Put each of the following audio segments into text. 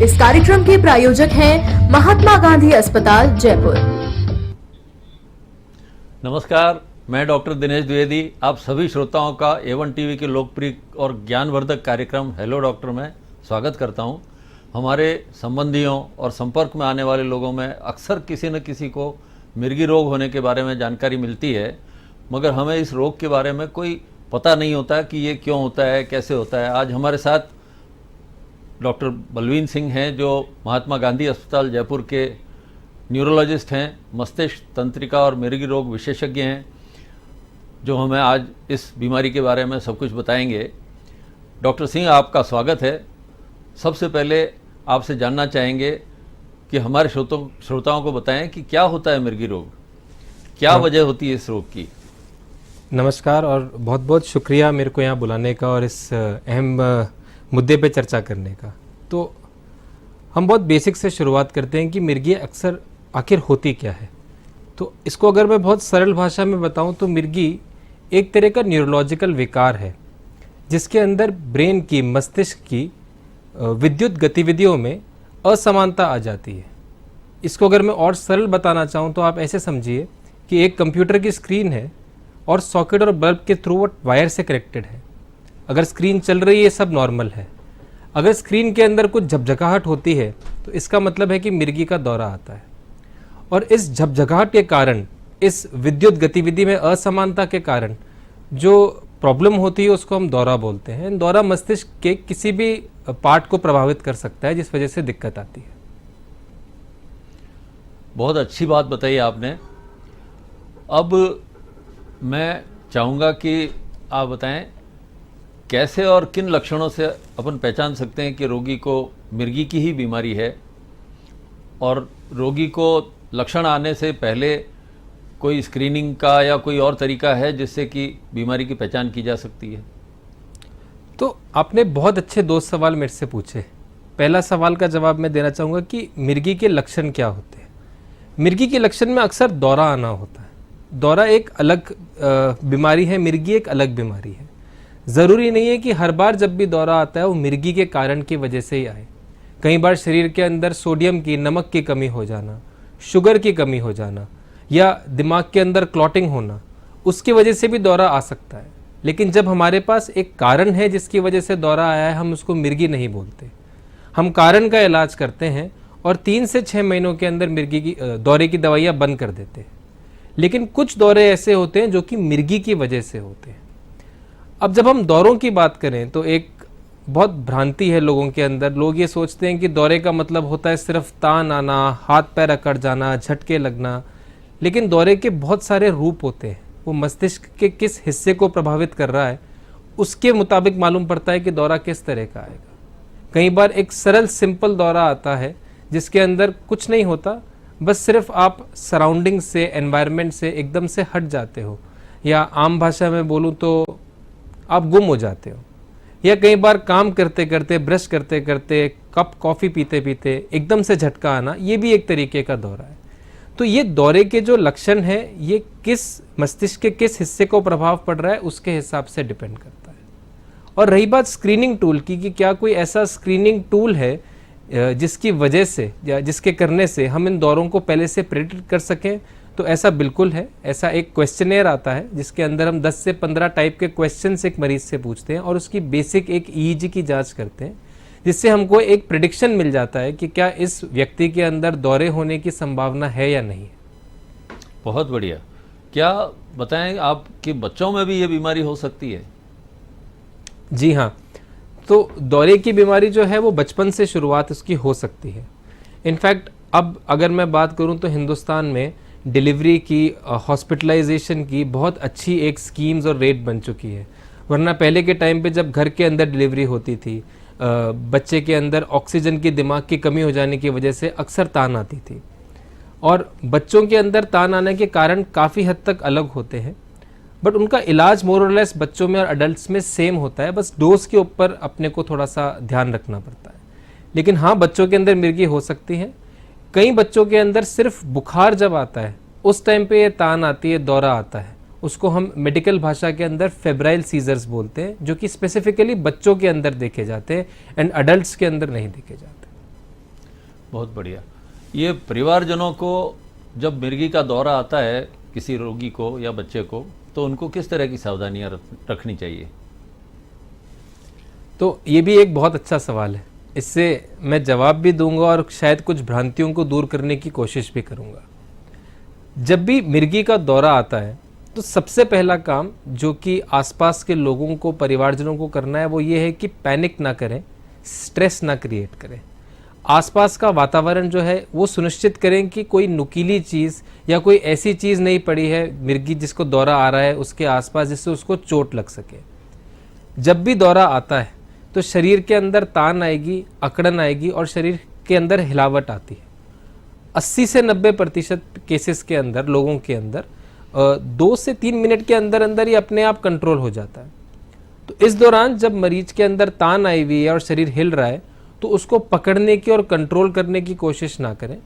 इस कार्यक्रम के प्रायोजक हैं महात्मा गांधी अस्पताल जयपुर। नमस्कार, मैं डॉक्टर दिनेश द्विवेदी आप सभी श्रोताओं का A1 टीवी के लोकप्रिय और ज्ञानवर्धक कार्यक्रम हेलो डॉक्टर में स्वागत करता हूं। हमारे संबंधियों और संपर्क में आने वाले लोगों में अक्सर किसी न किसी को मिर्गी रोग होने के बारे में जानकारी मिलती है, मगर हमें इस रोग के बारे में कोई पता नहीं होता कि ये क्यों होता है, कैसे होता है। आज हमारे साथ डॉक्टर बलवीन सिंह हैं जो महात्मा गांधी अस्पताल जयपुर के न्यूरोलॉजिस्ट हैं, मस्तिष्क तंत्रिका और मिर्गी रोग विशेषज्ञ हैं, जो हमें आज इस बीमारी के बारे में सब कुछ बताएंगे। डॉक्टर सिंह, आपका स्वागत है। सबसे पहले आपसे जानना चाहेंगे कि हमारे श्रोताओं को बताएं कि क्या होता है मिर्गी रोग, क्या वजह होती है इस रोग की। नमस्कार और बहुत बहुत शुक्रिया मेरे को यहाँ बुलाने का और इस अहम मुद्दे पे चर्चा करने का। तो हम बहुत बेसिक से शुरुआत करते हैं कि मिर्गी अक्सर आखिर होती क्या है। तो इसको अगर मैं बहुत सरल भाषा में बताऊं तो मिर्गी एक तरह का न्यूरोलॉजिकल विकार है जिसके अंदर ब्रेन की, मस्तिष्क की विद्युत गतिविधियों में असमानता आ जाती है। इसको अगर मैं और सरल बताना चाहूँ तो आप ऐसे समझिए कि एक कंप्यूटर की स्क्रीन है और सॉकेट और बल्ब के थ्रू वो वायर से कनेक्टेड है। अगर स्क्रीन चल रही है सब नॉर्मल है, अगर स्क्रीन के अंदर कुछ झकझकाहट होती है तो इसका मतलब है कि मिर्गी का दौरा आता है। और इस झकझकाहट के कारण, इस विद्युत गतिविधि में असमानता के कारण जो प्रॉब्लम होती है उसको हम दौरा बोलते हैं। दौरा मस्तिष्क के किसी भी पार्ट को प्रभावित कर सकता है जिस वजह से दिक्कत आती है। बहुत अच्छी बात बताई आपने। अब मैं चाहूँगा कि आप बताएं कैसे और किन लक्षणों से अपन पहचान सकते हैं कि रोगी को मिर्गी की ही बीमारी है, और रोगी को लक्षण आने से पहले कोई स्क्रीनिंग का या कोई और तरीका है जिससे कि बीमारी की पहचान की जा सकती है। तो आपने बहुत अच्छे दो सवाल मेरे से पूछे। पहला सवाल का जवाब मैं देना चाहूँगा कि मिर्गी के लक्षण क्या होते हैं। मिर्गी के लक्षण में अक्सर दौरा आना होता है। दौरा एक अलग बीमारी है, मिर्गी एक अलग बीमारी है। ज़रूरी नहीं है कि हर बार जब भी दौरा आता है वो मिर्गी के कारण की वजह से ही आए। कई बार शरीर के अंदर सोडियम की, नमक की कमी हो जाना, शुगर की कमी हो जाना या दिमाग के अंदर क्लॉटिंग होना, उसकी वजह से भी दौरा आ सकता है। लेकिन जब हमारे पास एक कारण है जिसकी वजह से दौरा आया है, हम उसको मिर्गी नहीं बोलते। हम कारण का इलाज करते हैं और 3 से 6 महीनों के अंदर मिर्गी की दौरे की दवाइयाँ बंद कर देते हैं। लेकिन कुछ दौरे ऐसे होते हैं जो कि मिर्गी की वजह से होते हैं। अब जब हम दौरों की बात करें तो एक बहुत भ्रांति है लोगों के अंदर। लोग ये सोचते हैं कि दौरे का मतलब होता है सिर्फ तान आना, हाथ पैर अकड़ जाना, झटके लगना। लेकिन दौरे के बहुत सारे रूप होते हैं। वो मस्तिष्क के किस हिस्से को प्रभावित कर रहा है उसके मुताबिक मालूम पड़ता है कि दौरा किस तरह का आएगा। कई बार एक सरल सिंपल दौरा आता है जिसके अंदर कुछ नहीं होता, बस सिर्फ आप सराउंडिंग से, एनवायरनमेंट से एकदम से हट जाते हो, या आम भाषा में बोलूँ तो आप गुम हो जाते हो। या कई बार काम करते करते, ब्रश करते करते, कप कॉफ़ी पीते पीते एकदम से झटका आना, ये भी एक तरीके का दौरा है। तो ये दौरे के जो लक्षण हैं ये किस मस्तिष्क के किस हिस्से को प्रभाव पड़ रहा है उसके हिसाब से डिपेंड करता है। और रही बात स्क्रीनिंग टूल की कि क्या कोई ऐसा स्क्रीनिंग टूल है जिसकी वजह से या जिसके करने से हम इन दौरों को पहले से प्रेडिक्ट कर सकें, तो ऐसा बिल्कुल है। ऐसा एक क्वेश्चनेयर आता है जिसके अंदर हम 10 से 15 टाइप के क्वेश्चंस एक मरीज से पूछते हैं और उसकी बेसिक एक ईईजी की जांच करते हैं, जिससे हमको एक प्रेडिक्शन मिल जाता है कि क्या इस व्यक्ति के अंदर दौरे होने की संभावना है या नहीं है। बहुत बढ़िया। क्या बताएं आप कि बच्चों में भी ये बीमारी हो सकती है? जी हाँ, तो दौरे की बीमारी जो है वो बचपन से शुरुआत उसकी हो सकती है। इनफैक्ट अब अगर मैं बात करूं तो हिंदुस्तान में डिलीवरी की, हॉस्पिटलाइजेशन की बहुत अच्छी एक स्कीम्स और रेट बन चुकी है। वरना पहले के टाइम पे जब घर के अंदर डिलीवरी होती थी, बच्चे के अंदर ऑक्सीजन की, दिमाग की कमी हो जाने की वजह से अक्सर तान आती थी। और बच्चों के अंदर तान आने के कारण काफ़ी हद तक अलग होते हैं, बट उनका इलाज मोर और लेस बच्चों में और अडल्ट्स में सेम होता है। बस डोज के ऊपर अपने को थोड़ा सा ध्यान रखना पड़ता है। लेकिन हाँ, बच्चों के अंदर मिर्गी हो सकती है। कई बच्चों के अंदर सिर्फ बुखार जब आता है उस टाइम पे ये तान आती है, दौरा आता है। उसको हम मेडिकल भाषा के अंदर फेब्राइल सीजर्स बोलते हैं, जो कि स्पेसिफिकली बच्चों के अंदर देखे जाते हैं एंड अडल्ट्स के अंदर नहीं देखे जाते। बहुत बढ़िया। ये परिवारजनों को जब मिर्गी का दौरा आता है किसी रोगी को या बच्चे को, तो उनको किस तरह की सावधानियां रखनी चाहिए? तो ये भी एक बहुत अच्छा सवाल है, इससे मैं जवाब भी दूंगा और शायद कुछ भ्रांतियों को दूर करने की कोशिश भी करूंगा। जब भी मिर्गी का दौरा आता है तो सबसे पहला काम जो कि आसपास के लोगों को, परिवारजनों को करना है वो ये है कि पैनिक ना करें, स्ट्रेस ना क्रिएट करें। आसपास का वातावरण जो है वो सुनिश्चित करें कि कोई नुकीली चीज़ या कोई ऐसी चीज़ नहीं पड़ी है मिर्गी जिसको दौरा आ रहा है उसके आसपास जिससे उसको चोट लग सके। जब भी दौरा आता है तो शरीर के अंदर तान आएगी, अकड़न आएगी और शरीर के अंदर हिलावट आती है। 80 से 90% केसेस के अंदर, लोगों के अंदर 2 से 3 मिनट के अंदर अंदर ही अपने आप कंट्रोल हो जाता है। तो इस दौरान जब मरीज के अंदर तान आई हुई है और शरीर हिल रहा है तो उसको पकड़ने की और कंट्रोल करने की कोशिश ना करें।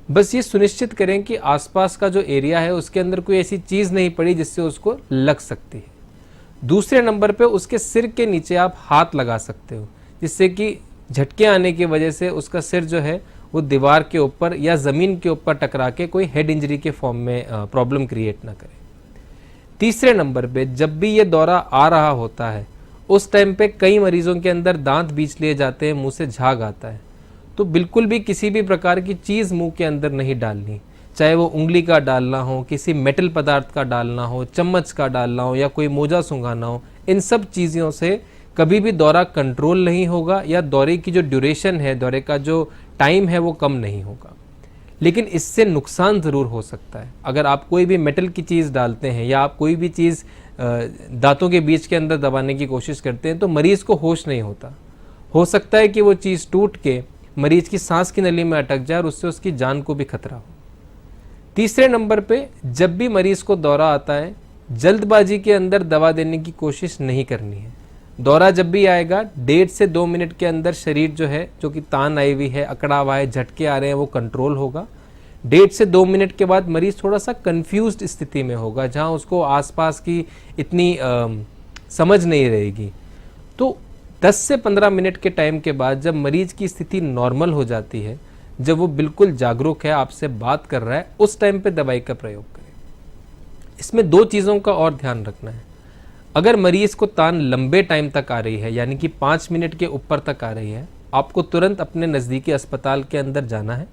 बस ये सुनिश्चित करें कि आसपास का जो एरिया है उसके अंदर कोई ऐसी चीज़ नहीं पड़ी जिससे उसको लग सकती है। दूसरे नंबर पे उसके सिर के नीचे आप हाथ लगा सकते हो, जिससे कि झटके आने की वजह से उसका सिर जो है वो दीवार के ऊपर या ज़मीन के ऊपर टकरा के कोई हेड इंजरी के फॉर्म में प्रॉब्लम क्रिएट ना करे। तीसरे नंबर पे जब भी ये दौरा आ रहा होता है उस टाइम पे कई मरीजों के अंदर दांत बींच लिए जाते हैं, मुंह से झाग आता है, तो बिल्कुल भी किसी भी प्रकार की चीज़ मुंह के अंदर नहीं डालनी, चाहे वो उंगली का डालना हो, किसी मेटल पदार्थ का डालना हो, चम्मच का डालना हो या कोई मोजा सूंघाना हो। इन सब चीज़ों से कभी भी दौरा कंट्रोल नहीं होगा या दौरे की जो ड्यूरेशन है, दौरे का जो टाइम है वो कम नहीं होगा। लेकिन इससे नुकसान ज़रूर हो सकता है। अगर आप कोई भी मेटल की चीज़ डालते हैं या आप कोई भी चीज़ दांतों के बीच के अंदर दबाने की कोशिश करते हैं तो मरीज़ को होश नहीं होता। हो सकता है कि वो चीज़ टूट के मरीज़ की सांस की नली में अटक जाए और उससे उसकी जान को भी खतरा हो। तीसरे नंबर पे जब भी मरीज़ को दौरा आता है जल्दबाजी के अंदर दवा देने की कोशिश नहीं करनी है। दौरा जब भी आएगा 1.5 से 2 मिनट के अंदर शरीर जो है, जो कि तान आई हुई है, अकड़ा हुआ है, झटके आ रहे हैं, वो कंट्रोल होगा। 1.5 से 2 मिनट के बाद मरीज़ थोड़ा सा कंफ्यूज्ड स्थिति में होगा, जहां उसको आसपास की इतनी समझ नहीं रहेगी। तो 10 से 15 मिनट के टाइम के बाद जब मरीज की स्थिति नॉर्मल हो जाती है, जब वो बिल्कुल जागरूक है, आपसे बात कर रहा है, उस टाइम पे दवाई का प्रयोग करें। इसमें 2 चीज़ों का और ध्यान रखना है। अगर मरीज को तान लंबे टाइम तक आ रही है, यानी कि 5 मिनट के ऊपर तक आ रही है, आपको तुरंत अपने नज़दीकी अस्पताल के अंदर जाना है।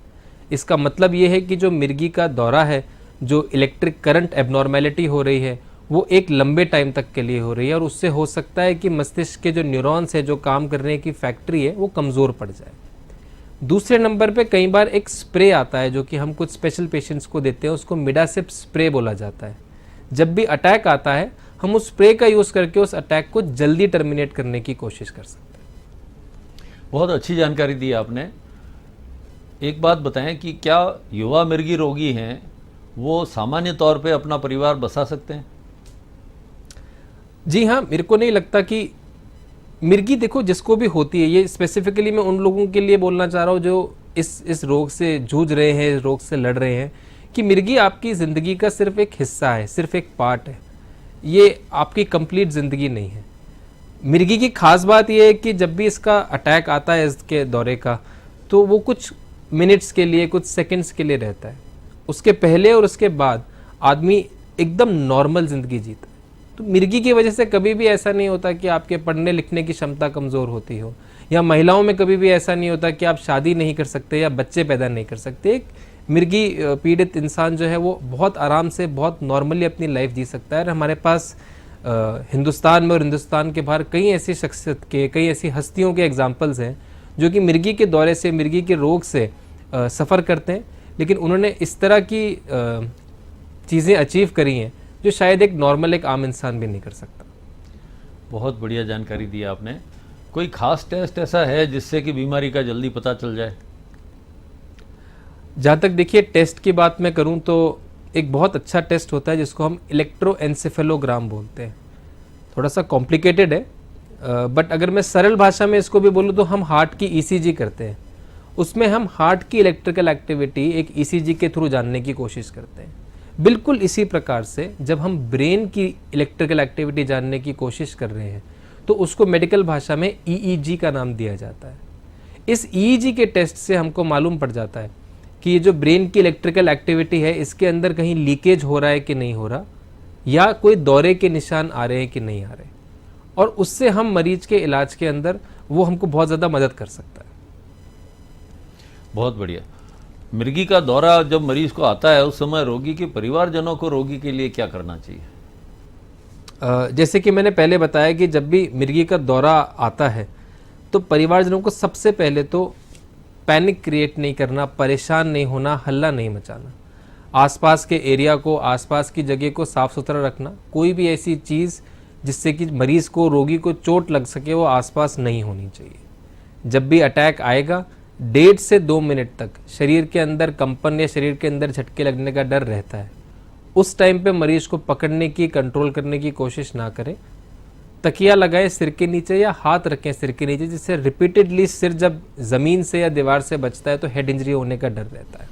इसका मतलब ये है कि जो मिर्गी का दौरा है, जो इलेक्ट्रिक करंट एबनॉर्मेलिटी हो रही है, वो एक लंबे टाइम तक के लिए हो रही है और उससे हो सकता है कि मस्तिष्क के जो न्यूरॉन्स है, जो काम करने की फैक्ट्री है, वो कमज़ोर पड़ जाए। दूसरे नंबर पे कई बार एक स्प्रे आता है जो कि हम कुछ स्पेशल पेशेंट्स को देते हैं, उसको मिडासिप स्प्रे बोला जाता है। जब भी अटैक आता है हम उस स्प्रे का यूज़ करके उस अटैक को जल्दी टर्मिनेट करने की कोशिश कर सकते हैं। बहुत अच्छी जानकारी दी आपने। एक बात बताएं कि क्या युवा मिर्गी रोगी हैं वो सामान्य तौर पे अपना परिवार बसा सकते हैं? जी हाँ, मेरे को नहीं लगता कि मिर्गी, देखो जिसको भी होती है, ये स्पेसिफिकली मैं उन लोगों के लिए बोलना चाह रहा हूँ जो इस रोग से जूझ रहे हैं, रोग से लड़ रहे हैं, कि मिर्गी आपकी ज़िंदगी का सिर्फ एक हिस्सा है, सिर्फ एक पार्ट है, ये आपकी कंप्लीट ज़िंदगी नहीं है। मिर्गी की खास बात यह है कि जब भी इसका अटैक आता है इसके दौरे का, तो वो कुछ मिनट्स के लिए, कुछ सेकंड्स के लिए रहता है। उसके पहले और उसके बाद आदमी एकदम नॉर्मल ज़िंदगी जीता है। तो मिर्गी की वजह से कभी भी ऐसा नहीं होता कि आपके पढ़ने लिखने की क्षमता कमज़ोर होती हो, या महिलाओं में कभी भी ऐसा नहीं होता कि आप शादी नहीं कर सकते या बच्चे पैदा नहीं कर सकते। एक मिर्गी पीड़ित इंसान जो है वो बहुत आराम से, बहुत नॉर्मली अपनी लाइफ जी सकता है। और हमारे पास हिंदुस्तान में और हिंदुस्तान के बाहर कई ऐसी शख्सियत के, कई ऐसी हस्तियों के एग्जाम्पल्स हैं जो कि मिर्गी के दौरे से, मिर्गी के रोग से सफ़र करते हैं, लेकिन उन्होंने इस तरह की चीज़ें अचीव करी हैं जो शायद एक नॉर्मल, एक आम इंसान भी नहीं कर सकता। बहुत बढ़िया जानकारी दी आपने। कोई खास टेस्ट ऐसा है जिससे कि बीमारी का जल्दी पता चल जाए? जहाँ तक देखिए टेस्ट की बात मैं करूँ तो एक बहुत अच्छा टेस्ट होता है जिसको हम इलेक्ट्रोएन्सेफेलोग्राम बोलते हैं। थोड़ा सा कॉम्प्लिकेटेड है, बट अगर मैं सरल भाषा में इसको भी बोलूँ तो हम हार्ट की ईसीजी करते हैं। उसमें हम हार्ट की इलेक्ट्रिकल एक्टिविटी एक ईसीजी के थ्रू जानने की कोशिश करते हैं। बिल्कुल इसी प्रकार से जब हम ब्रेन की इलेक्ट्रिकल एक्टिविटी जानने की कोशिश कर रहे हैं तो उसको मेडिकल भाषा में ईईजी का नाम दिया जाता है। इस ईईजी के टेस्ट से हमको मालूम पड़ जाता है कि ये जो ब्रेन की इलेक्ट्रिकल एक्टिविटी है इसके अंदर कहीं लीकेज हो रहा है कि नहीं हो रहा, या कोई दौरे के निशान आ रहे हैं कि नहीं आ रहे, और उससे हम मरीज के इलाज के अंदर वो हमको बहुत ज़्यादा मदद कर सकता है। बहुत बढ़िया। मिर्गी का दौरा जब मरीज को आता है उस समय रोगी के परिवारजनों को रोगी के लिए क्या करना चाहिए? जैसे कि मैंने पहले बताया कि जब भी मिर्गी का दौरा आता है तो परिवारजनों को सबसे पहले तो पैनिक क्रिएट नहीं करना, परेशान नहीं होना, हल्ला नहीं मचाना, आसपास के एरिया को, आसपास की जगह को साफ़ सुथरा रखना। कोई भी ऐसी चीज़ जिससे कि मरीज़ को, रोगी को चोट लग सके वो आसपास नहीं होनी चाहिए। जब भी अटैक आएगा 1.5 से 2 मिनट तक शरीर के अंदर कंपन या शरीर के अंदर झटके लगने का डर रहता है। उस टाइम पे मरीज को पकड़ने की, कंट्रोल करने की कोशिश ना करें। तकिया लगाएं सिर के नीचे या हाथ रखें सिर के नीचे, जिससे रिपीटेडली सिर जब ज़मीन से या दीवार से बचता है तो हेड इंजरी होने का डर रहता है।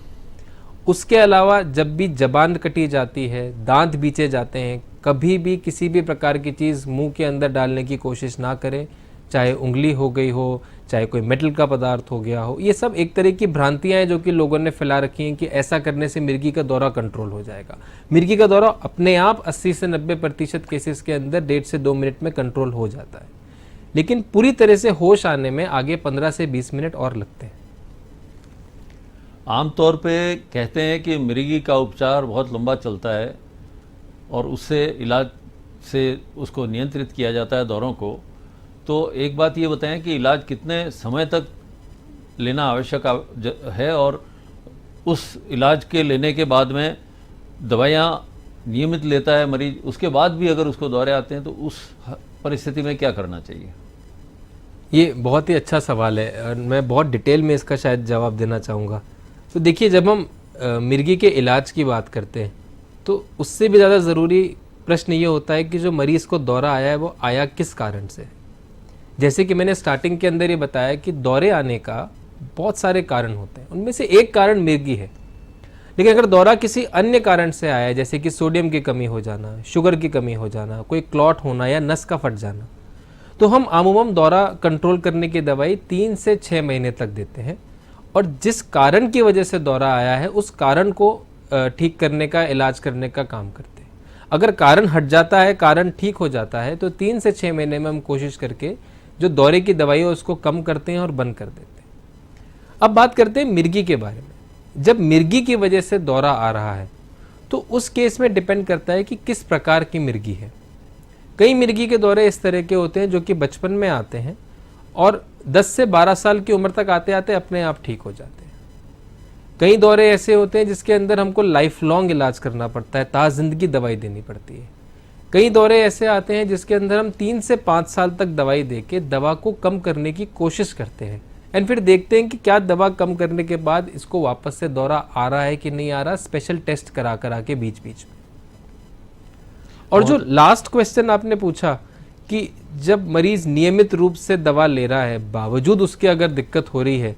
उसके अलावा जब भी जबान कटी जाती है, दांत बीचे जाते हैं, कभी भी किसी भी प्रकार की चीज़ मुंह के अंदर डालने की कोशिश ना करें, चाहे उंगली हो गई हो, चाहे कोई मेटल का पदार्थ हो गया हो। ये सब एक तरह की भ्रांतियां हैं जो कि लोगों ने फैला रखी हैं कि ऐसा करने से मिर्गी का दौरा कंट्रोल हो जाएगा। मिर्गी का दौरा अपने आप 80 से 90% केसेस के अंदर 1.5 से 2 मिनट में कंट्रोल हो जाता है, लेकिन पूरी तरह से होश आने में आगे 15 से 20 मिनट और लगते हैं। आमतौर पे कहते हैं कि मिर्गी का उपचार बहुत लंबा चलता है और उससे इलाज से उसको नियंत्रित किया जाता है दौरों को। तो एक बात ये बताएं कि इलाज कितने समय तक लेना आवश्यक है, और उस इलाज के लेने के बाद में दवाइयाँ नियमित लेता है मरीज, उसके बाद भी अगर उसको दौरे आते हैं तो उस परिस्थिति में क्या करना चाहिए? ये बहुत ही अच्छा सवाल है और मैं बहुत डिटेल में इसका शायद जवाब देना चाहूँगा। तो देखिए, जब हम मिर्गी के इलाज की बात करते हैं तो उससे भी ज़्यादा ज़रूरी प्रश्न ये होता है कि जो मरीज़ को दौरा आया है वो आया किस कारण से। जैसे कि मैंने स्टार्टिंग के अंदर ये बताया कि दौरे आने का बहुत सारे कारण होते हैं, उनमें से एक कारण मिर्गी है। लेकिन अगर दौरा किसी अन्य कारण से आया है, जैसे कि सोडियम की कमी हो जाना, शुगर की कमी हो जाना, कोई क्लॉट होना या नस का फट जाना, तो हम आमूमन दौरा कंट्रोल करने की दवाई 3 से 6 महीने तक देते हैं, और जिस कारण की वजह से दौरा आया है उस कारण को ठीक करने का, इलाज करने का काम करते हैं। अगर कारण हट जाता है, कारण ठीक हो जाता है, तो 3 से 6 महीने में हम कोशिश करके जो दौरे की दवाई है उसको कम करते हैं और बंद कर देते हैं। अब बात करते हैं मिर्गी के बारे में। जब मिर्गी की वजह से दौरा आ रहा है तो उस केस में डिपेंड करता है कि किस प्रकार की मिर्गी है। कई मिर्गी के दौरे इस तरह के होते हैं जो कि बचपन में आते हैं और 10 से 12 साल की उम्र तक आते आते अपने आप ठीक हो जाते हैं। कई दौरे ऐसे होते हैं जिसके अंदर हमको लाइफ लॉन्ग इलाज करना पड़ता है, ता जिंदगी दवाई देनी पड़ती है। कई दौरे ऐसे आते हैं जिसके अंदर हम 3 से 5 साल तक दवाई देके दवा को कम करने की कोशिश करते हैं, एंड फिर देखते हैं कि क्या दवा कम करने के बाद इसको वापस से दौरा आ रहा है कि नहीं आ रहा, स्पेशल टेस्ट करा के बीच बीच में। और जो लास्ट क्वेश्चन आपने पूछा कि जब मरीज नियमित रूप से दवा ले रहा है बावजूद उसके अगर दिक्कत हो रही है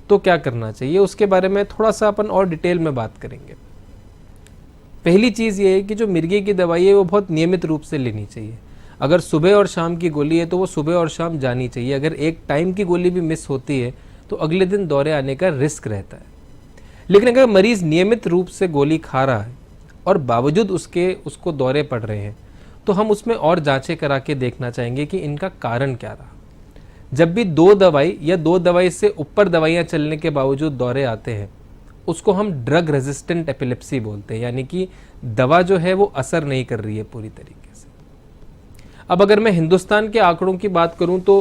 तो क्या करना चाहिए, उसके बारे में थोड़ा सा अपन और डिटेल में बात करेंगे। पहली चीज़ ये है कि जो मिर्गी की दवाई है वो बहुत नियमित रूप से लेनी चाहिए। अगर सुबह और शाम की गोली है तो वो सुबह और शाम जानी चाहिए। अगर एक टाइम की गोली भी मिस होती है तो अगले दिन दौरे आने का रिस्क रहता है। लेकिन अगर मरीज़ नियमित रूप से गोली खा रहा है और बावजूद उसको दौरे पड़ रहे हैं तो हम उसमें और जांचें करा के देखना चाहेंगे कि इनका कारण क्या रहा। जब भी 2 दवाई या 2 दवाई से ऊपर दवाइयाँ चलने के बावजूद दौरे आते हैं उसको हम ड्रग रेजिस्टेंट एपिलेप्सी बोलते हैं, यानी कि दवा जो है वो असर नहीं कर रही है पूरी तरीके से। अब अगर मैं हिंदुस्तान के आंकड़ों की बात करूं तो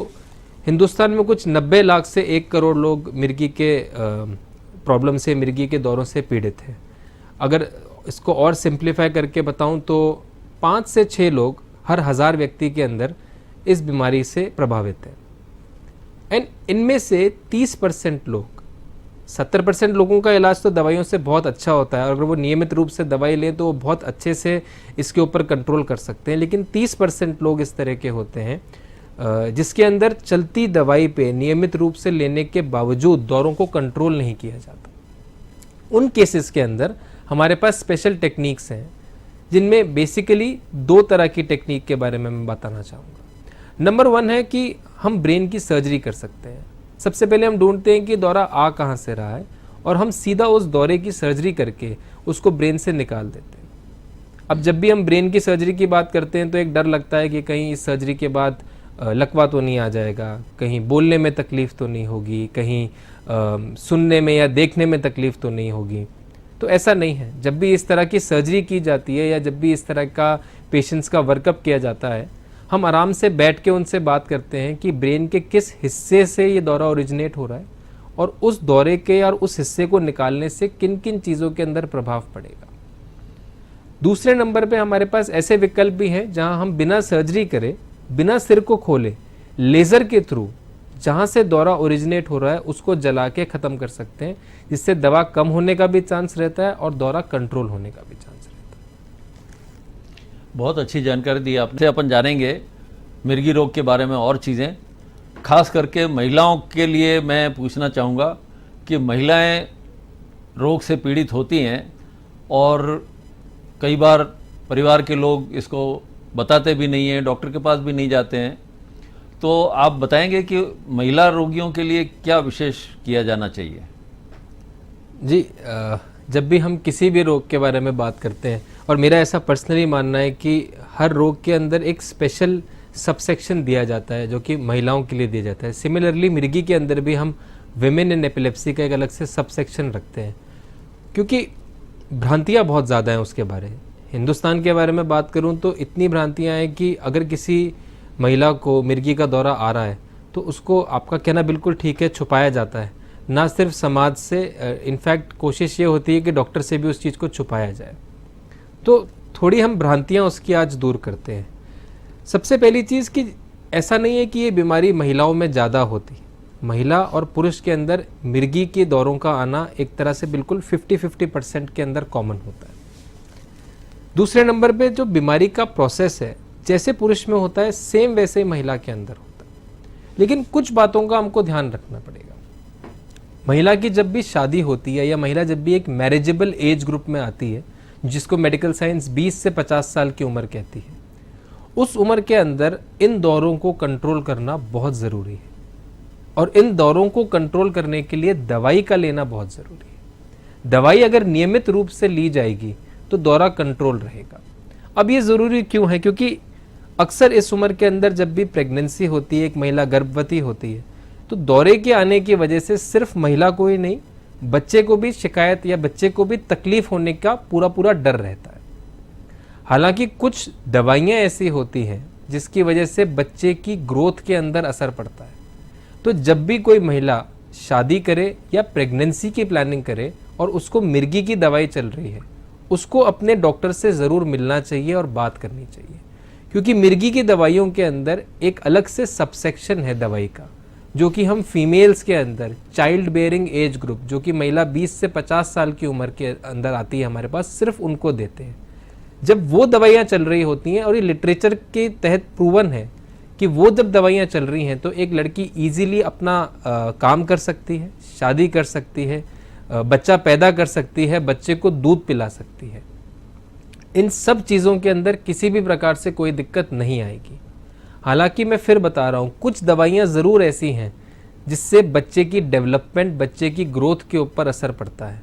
हिंदुस्तान में कुछ 90 लाख से 1 करोड़ लोग मिर्गी के प्रॉब्लम से, मिर्गी के दौरों से पीड़ित हैं। अगर इसको और सिंप्लीफाई करके बताऊं तो 5 से 6 लोग हर 1000 व्यक्ति के अंदर इस बीमारी से प्रभावित हैं, एंड इनमें से 30% लोग, 70% लोगों का इलाज तो दवाइयों से बहुत अच्छा होता है और अगर वो नियमित रूप से दवाई लें तो वो बहुत अच्छे से इसके ऊपर कंट्रोल कर सकते हैं। लेकिन 30% लोग इस तरह के होते हैं जिसके अंदर चलती दवाई पे नियमित रूप से लेने के बावजूद दौरों को कंट्रोल नहीं किया जाता। उन केसेस के अंदर हमारे पास स्पेशल टेक्निक्स हैं जिनमें बेसिकली 2 तरह की टेक्निक के बारे में मैं बताना चाहूँगा। नंबर 1 है कि हम ब्रेन की सर्जरी कर सकते हैं। सबसे पहले हम ढूंढते हैं कि दौरा आ कहाँ से रहा है और हम सीधा उस दौरे की सर्जरी करके उसको ब्रेन से निकाल देते हैं। अब जब भी हम ब्रेन की सर्जरी की बात करते हैं तो एक डर लगता है कि कहीं इस सर्जरी के बाद लकवा तो नहीं आ जाएगा, कहीं बोलने में तकलीफ़ तो नहीं होगी, कहीं सुनने में या देखने में तकलीफ़ तो नहीं होगी। तो ऐसा नहीं है। जब भी इस तरह की सर्जरी की जाती है या जब भी इस तरह का पेशेंट्स का वर्कअप किया जाता है, हम आराम से बैठ के उनसे बात करते हैं कि ब्रेन के किस हिस्से से ये दौरा ओरिजिनेट हो रहा है और उस दौरे के और उस हिस्से को निकालने से किन किन चीज़ों के अंदर प्रभाव पड़ेगा। दूसरे नंबर पे हमारे पास ऐसे विकल्प भी हैं जहां हम बिना सर्जरी करे, बिना सिर को खोले, लेज़र के थ्रू जहां से दौरा ओरिजिनेट हो रहा है उसको जला के ख़त्म कर सकते हैं, जिससे दवा कम होने का भी चांस रहता है और दौरा कंट्रोल होने का भी चांस रहता है। बहुत अच्छी जानकारी दी आपने। अपन जानेंगे मिर्गी रोग के बारे में और चीज़ें, खास करके महिलाओं के लिए मैं पूछना चाहूँगा कि महिलाएं रोग से पीड़ित होती हैं और कई बार परिवार के लोग इसको बताते भी नहीं हैं, डॉक्टर के पास भी नहीं जाते हैं। तो आप बताएंगे कि महिला रोगियों के लिए क्या विशेष किया जाना चाहिए? जी, जब भी हम किसी भी रोग के बारे में बात करते हैं, और मेरा ऐसा पर्सनली मानना है कि हर रोग के अंदर एक स्पेशल सबसेक्शन दिया जाता है जो कि महिलाओं के लिए दिया जाता है। सिमिलरली मिर्गी के अंदर भी हम विमेन इन एपिलेप्सी का एक अलग से सबसेक्शन रखते हैं, क्योंकि भ्रांतियाँ बहुत ज़्यादा हैं उसके बारे में। हिंदुस्तान के बारे में बात करूं तो इतनी भ्रांतियां हैं कि अगर किसी महिला को मिर्गी का दौरा आ रहा है तो उसको, आपका कहना बिल्कुल ठीक है, छुपाया जाता है। ना सिर्फ समाज से, इनफैक्ट कोशिश ये होती है कि डॉक्टर से भी उस चीज़ को छुपाया जाए। तो थोड़ी हम भ्रांतियां उसकी आज दूर करते हैं। सबसे पहली चीज़ कि ऐसा नहीं है कि ये बीमारी महिलाओं में ज़्यादा होती। महिला और पुरुष के अंदर मिर्गी के दौरों का आना एक तरह से बिल्कुल 50-50% के अंदर कॉमन होता है। दूसरे नंबर पे जो बीमारी का प्रोसेस है, जैसे पुरुष में होता है सेम वैसे ही महिला के अंदर होता है। लेकिन कुछ बातों का हमको ध्यान रखना पड़ेगा। महिला की जब भी शादी होती है या महिला जब भी एक मैरिजेबल एज ग्रुप में आती है, जिसको मेडिकल साइंस 20 से 50 साल की उम्र कहती है, उस उम्र के अंदर इन दौरों को कंट्रोल करना बहुत ज़रूरी है। और इन दौरों को कंट्रोल करने के लिए दवाई का लेना बहुत ज़रूरी है। दवाई अगर नियमित रूप से ली जाएगी तो दौरा कंट्रोल रहेगा। अब ये ज़रूरी क्यों है? क्योंकि अक्सर इस उम्र के अंदर जब भी प्रेगनेंसी होती है, एक महिला गर्भवती होती है, तो दौरे के आने की वजह से सिर्फ महिला को ही नहीं, बच्चे को भी शिकायत या बच्चे को भी तकलीफ होने का पूरा डर रहता है। हालांकि कुछ दवाइयाँ ऐसी होती हैं जिसकी वजह से बच्चे की ग्रोथ के अंदर असर पड़ता है। तो जब भी कोई महिला शादी करे या प्रेगनेंसी की प्लानिंग करे और उसको मिर्गी की दवाई चल रही है, उसको अपने डॉक्टर से ज़रूर मिलना चाहिए और बात करनी चाहिए। क्योंकि मिर्गी की दवाइयों के अंदर एक अलग से सबसेक्शन है दवाई का, जो कि हम फीमेल्स के अंदर चाइल्ड बेयरिंग एज ग्रुप, जो कि महिला 20 से 50 साल की उम्र के अंदर आती है हमारे पास, सिर्फ उनको देते हैं। जब वो दवाइयाँ चल रही होती हैं, और ये लिटरेचर के तहत प्रूवन है कि वो जब दवाइयाँ चल रही हैं तो एक लड़की ईजीली अपना काम कर सकती है, शादी कर सकती है, बच्चा पैदा कर सकती है, बच्चे को दूध पिला सकती है। इन सब चीज़ों के अंदर किसी भी प्रकार से कोई दिक्कत नहीं आएगी। हालांकि मैं फिर बता रहा हूँ, कुछ दवाइयाँ ज़रूर ऐसी हैं जिससे बच्चे की डेवलपमेंट, बच्चे की ग्रोथ के ऊपर असर पड़ता है।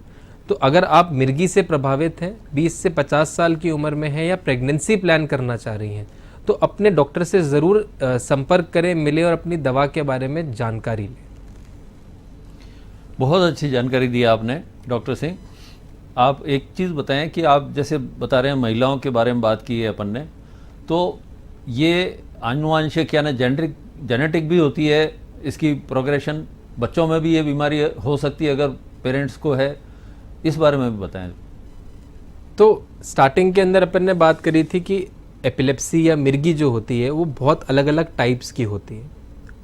तो अगर आप मिर्गी से प्रभावित हैं, 20 से 50 साल की उम्र में हैं या प्रेगनेंसी प्लान करना चाह रही हैं, तो अपने डॉक्टर से ज़रूर संपर्क करें, मिलें और अपनी दवा के बारे में जानकारी लें। बहुत अच्छी जानकारी दी आपने डॉक्टर सिंह। आप एक चीज़ बताएं कि आप जैसे बता रहे हैं महिलाओं के बारे में बात की है अपन ने, तो ये आनुवांशिक यानी जेनेटिक भी होती है, इसकी प्रोग्रेशन बच्चों में भी ये बीमारी हो सकती है अगर पेरेंट्स को है, इस बारे में भी बताएं। तो स्टार्टिंग के अंदर अपन ने बात करी थी कि एपिलेप्सी या मिर्गी जो होती है वो बहुत अलग अलग टाइप्स की होती है।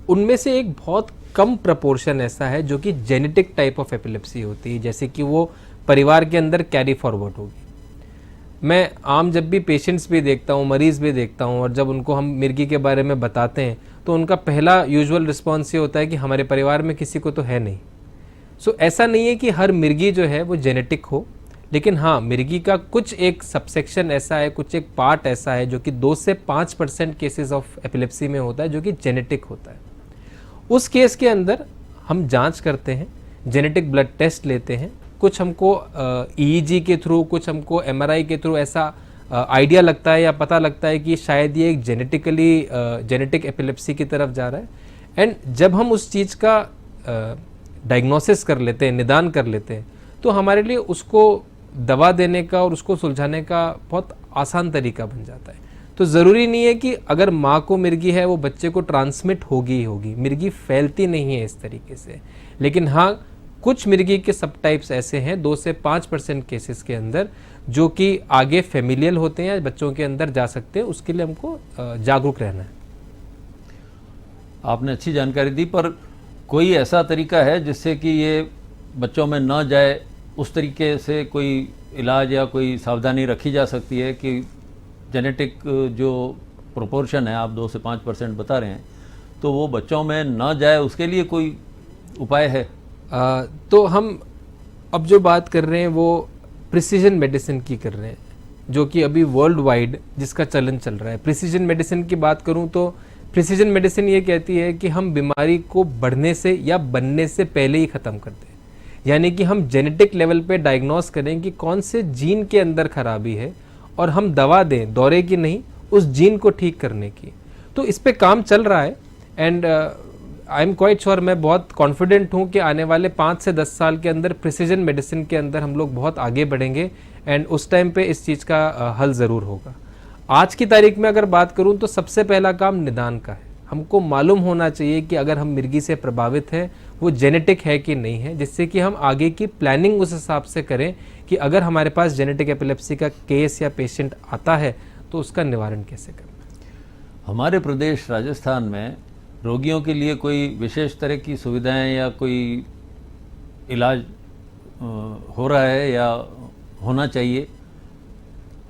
उनमें से एक बहुत कम प्रपोर्शन ऐसा है जो कि जेनेटिक टाइप ऑफ एपिलेप्सी होती है, जैसे कि वो परिवार के अंदर कैरी फॉरवर्ड होगी। मैं आम जब भी पेशेंट्स भी देखता हूँ, मरीज़ भी देखता हूँ, और जब उनको हम मिर्गी के बारे में बताते हैं तो उनका पहला यूजुअल रिस्पॉन्स ये होता है कि हमारे परिवार में किसी को तो है नहीं। सो ऐसा नहीं है कि हर मिर्गी जो है वो जेनेटिक हो, लेकिन हाँ, मिर्गी का कुछ एक सबसेक्शन ऐसा है, कुछ एक पार्ट ऐसा है जो कि 2 से 5% केसेस ऑफ एपिलेप्सी में होता है जो कि जेनेटिक होता है। उस केस के अंदर हम जांच करते हैं, जेनेटिक ब्लड टेस्ट लेते हैं, कुछ हमको ईईजी के थ्रू, कुछ हमको एमआरआई के थ्रू ऐसा आइडिया लगता है या पता लगता है कि शायद ये एक जेनेटिक एपिलेप्सी की तरफ जा रहा है। एंड जब हम उस चीज़ का डायग्नोसिस कर लेते हैं, निदान कर लेते हैं, तो हमारे लिए उसको दवा देने का और उसको सुलझाने का बहुत आसान तरीका बन जाता है। तो ज़रूरी नहीं है कि अगर माँ को मिर्गी है वो बच्चे को ट्रांसमिट होगी ही होगी, मिर्गी फैलती नहीं है इस तरीके से। लेकिन हाँ, कुछ मिर्गी के सब टाइप्स ऐसे हैं 2 से 5% केसेस के अंदर जो कि आगे फेमिलियल होते हैं या बच्चों के अंदर जा सकते हैं, उसके लिए हमको जागरूक रहना है। आपने अच्छी जानकारी दी, पर कोई ऐसा तरीका है जिससे कि ये बच्चों में न जाए, उस तरीके से कोई इलाज या कोई सावधानी रखी जा सकती है कि जेनेटिक जो प्रोपोर्शन है, आप 2 से 5% बता रहे हैं, तो वो बच्चों में न जाए, उसके लिए कोई उपाय है? तो हम अब जो बात कर रहे हैं वो प्रिसीजन मेडिसिन की कर रहे हैं, जो कि अभी वर्ल्ड वाइड जिसका चलन चल रहा है। प्रिसीजन मेडिसिन की बात करूं तो प्रिसीजन मेडिसिन ये कहती है कि हम बीमारी को बढ़ने से या बनने से पहले ही ख़त्म कर दें, यानी कि हम जेनेटिक लेवल पे डायग्नोस करें कि कौन से जीन के अंदर खराबी है और हम दवा दें, दौरे की नहीं, उस जीन को ठीक करने की। तो इस पे काम चल रहा है and I am quite sure, मैं बहुत कॉन्फिडेंट हूँ कि आने वाले 5 से 10 साल के अंदर प्रिसीजन मेडिसिन के अंदर हम लोग बहुत आगे बढ़ेंगे एंड उस टाइम पे इस चीज़ का हल ज़रूर होगा। आज की तारीख में अगर बात करूँ तो सबसे पहला काम निदान का है। हमको मालूम होना चाहिए कि अगर हम मिर्गी से प्रभावित हैं वो जेनेटिक है कि नहीं है, जिससे कि हम आगे की प्लानिंग उस हिसाब से करें कि अगर हमारे पास जेनेटिक एपिलेप्सी का केस या पेशेंट आता है तो उसका निवारण कैसे करना। हमारे प्रदेश राजस्थान में रोगियों के लिए कोई विशेष तरह की सुविधाएं या कोई इलाज हो रहा है या होना चाहिए?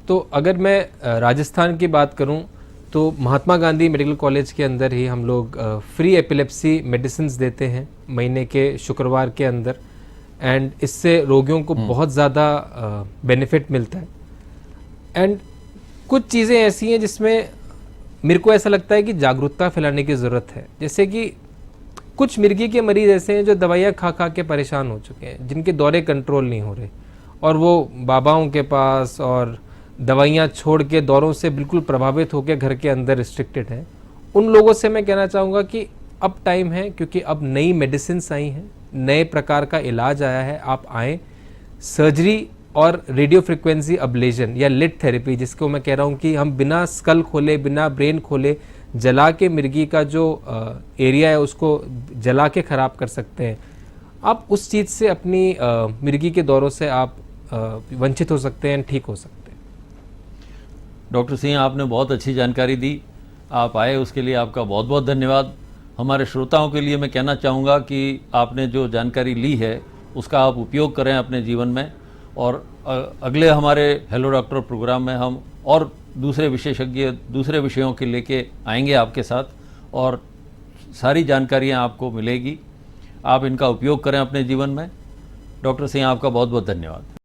तो अगर मैं राजस्थान की बात करूं तो महात्मा गांधी मेडिकल कॉलेज के अंदर ही हम लोग फ्री एपिलेप्सी मेडिसिन देते हैं महीने के शुक्रवार के अंदर, एंड इससे रोगियों को बहुत ज़्यादा बेनिफिट मिलता है। एंड कुछ चीज़ें ऐसी हैं जिसमें मेरे को ऐसा लगता है कि जागरूकता फैलाने की ज़रूरत है। जैसे कि कुछ मिर्गी के मरीज़ ऐसे हैं जो दवाइयाँ खा खा के परेशान हो चुके हैं, जिनके दौरे कंट्रोल नहीं हो रहे और वो बाबाओं के पास और दवाइयाँ छोड़ के दौरों से बिल्कुल प्रभावित होकर घर के अंदर रिस्ट्रिक्टेड हैं। उन लोगों से मैं कहना चाहूँगा कि अब टाइम है, क्योंकि अब नई मेडिसिन आई हैं, नए प्रकार का इलाज आया है, आप आएँ। सर्जरी और रेडियो फ्रिक्वेंसी अब्लेशन या लिट थेरेपी, जिसको मैं कह रहा हूँ कि हम बिना स्कल खोले, बिना ब्रेन खोले जला के मिर्गी का जो एरिया है उसको जला के ख़राब कर सकते हैं। आप उस चीज़ से अपनी मिर्गी के दौरों से आप वंचित हो सकते हैं, ठीक हो सकते हैं। डॉक्टर सिंह, आपने बहुत अच्छी जानकारी दी, आप आए उसके लिए आपका बहुत बहुत धन्यवाद। हमारे श्रोताओं के लिए मैं कहना चाहूँगा कि आपने जो जानकारी ली है उसका आप उपयोग करें अपने जीवन में, और अगले हमारे हेलो डॉक्टर प्रोग्राम में हम और दूसरे विशेषज्ञ दूसरे विषयों के लेके आएंगे आपके साथ, और सारी जानकारियाँ आपको मिलेगी। आप इनका उपयोग करें अपने जीवन में। डॉक्टर सिंह, आपका बहुत बहुत धन्यवाद।